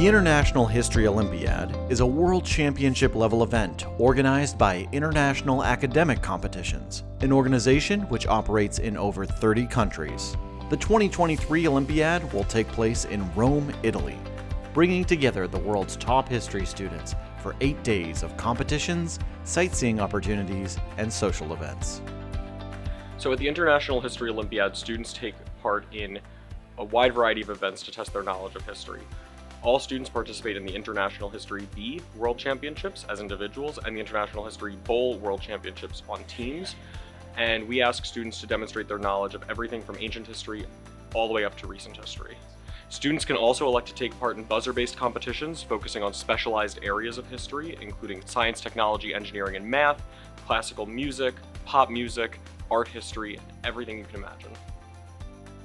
The International History Olympiad is a world championship level event organized by International Academic Competitions, an organization which operates in over 30 countries. The 2023 Olympiad will take place in Rome, Italy, bringing together the world's top history students for 8 days of competitions, sightseeing opportunities, and social events. So at the International History Olympiad, students take part in a wide variety of events to test their knowledge of history. All students participate in the International History B World Championships as individuals and the International History Bowl World Championships on teams. And we ask students to demonstrate their knowledge of everything from ancient history all the way up to recent history. Students can also elect to take part in buzzer-based competitions focusing on specialized areas of history, including science, technology, engineering, and math, classical music, pop music, art history, and everything you can imagine.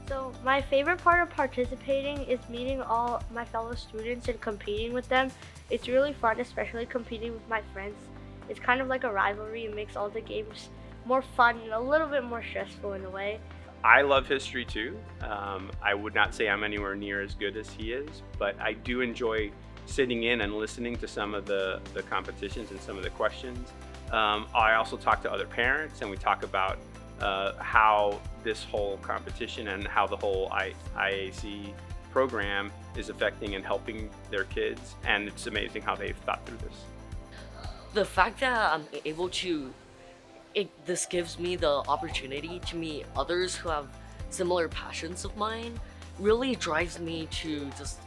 So my favorite part of participating is meeting all my fellow students and competing with them. It's really fun, especially competing with my friends. It's kind of like a rivalry. It makes all the games more fun and a little bit more stressful in a way. I love history too. I would not say I'm anywhere near as good as he is, but I do enjoy sitting in and listening to some of the competitions and some of the questions. I also talk to other parents and we talk about how this whole competition and how the whole IAC program is affecting and helping their kids, and it's amazing how they've thought through this. The fact that I'm able to, this gives me the opportunity to meet others who have similar passions of mine, really drives me to just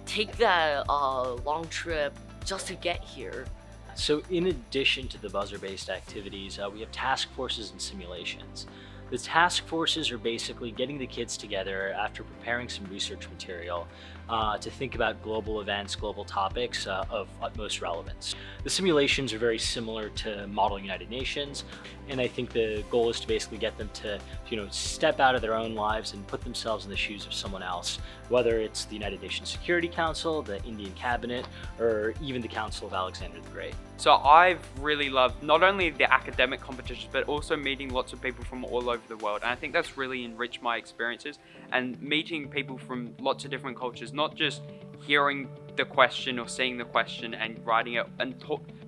take that long trip just to get here. So in addition to the buzzer-based activities, we have task forces and simulations. The task forces are basically getting the kids together after preparing some research material to think about global events, global topics of utmost relevance. The simulations are very similar to Model United Nations, and I think the goal is to basically get them to, step out of their own lives and put themselves in the shoes of someone else, whether it's the United Nations Security Council, the Indian Cabinet, or even the Council of Alexander the Great. So I've really loved not only the academic competitions, but also meeting lots of people from all over the world. And I think that's really enriched my experiences, and meeting people from lots of different cultures, not just hearing the question or seeing the question and writing it,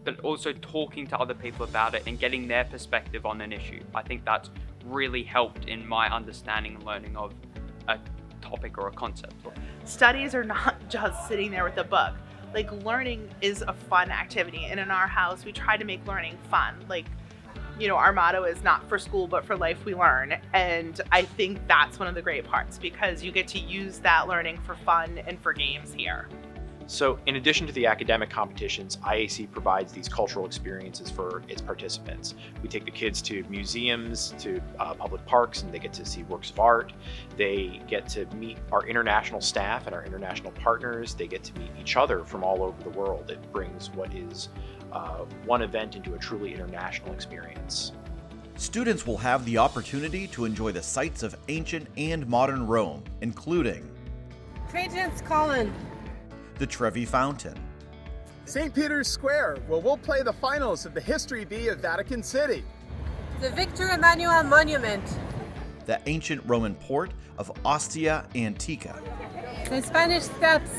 but also talking to other people about it and getting their perspective on an issue. I think that's really helped in my understanding and learning of a topic or a concept. Studies are not just sitting there with a book. Learning is a fun activity, and in our house we try to make learning fun. Our motto is not for school but for life we learn, and I think that's one of the great parts because you get to use that learning for fun and for games here. So in addition to the academic competitions, IAC provides these cultural experiences for its participants. We take the kids to museums, to public parks, and they get to see works of art. They get to meet our international staff and our international partners. They get to meet each other from all over the world. It brings what is one event into a truly international experience. Students will have the opportunity to enjoy the sights of ancient and modern Rome, including Trajan's Column, the Trevi Fountain, St. Peter's Square, where we'll play the finals of the History Bee of Vatican City, the Victor Emmanuel Monument, the ancient Roman port of Ostia Antica, the Spanish Steps,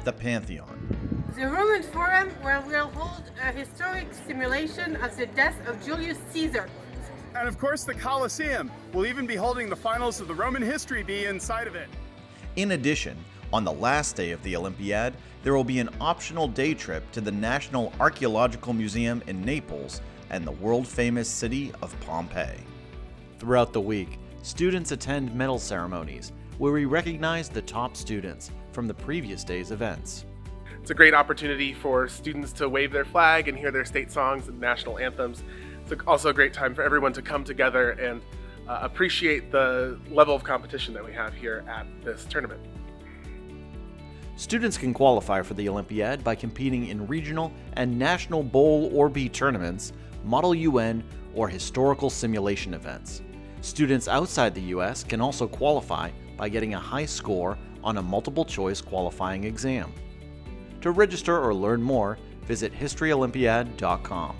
the Pantheon, the Roman Forum, where we'll hold a historic simulation of the death of Julius Caesar, and of course the Colosseum. We'll even be holding the finals of the Roman History Bee inside of it. In addition, on the last day of the Olympiad, there will be an optional day trip to the National Archaeological Museum in Naples and the world-famous city of Pompeii. Throughout the week, students attend medal ceremonies where we recognize the top students from the previous day's events. It's a great opportunity for students to wave their flag and hear their state songs and national anthems. It's also a great time for everyone to come together and appreciate the level of competition that we have here at this tournament. Students can qualify for the Olympiad by competing in regional and national bowl or B tournaments, Model UN, or historical simulation events. Students outside the U.S. can also qualify by getting a high score on a multiple-choice qualifying exam. To register or learn more, visit historyolympiad.com.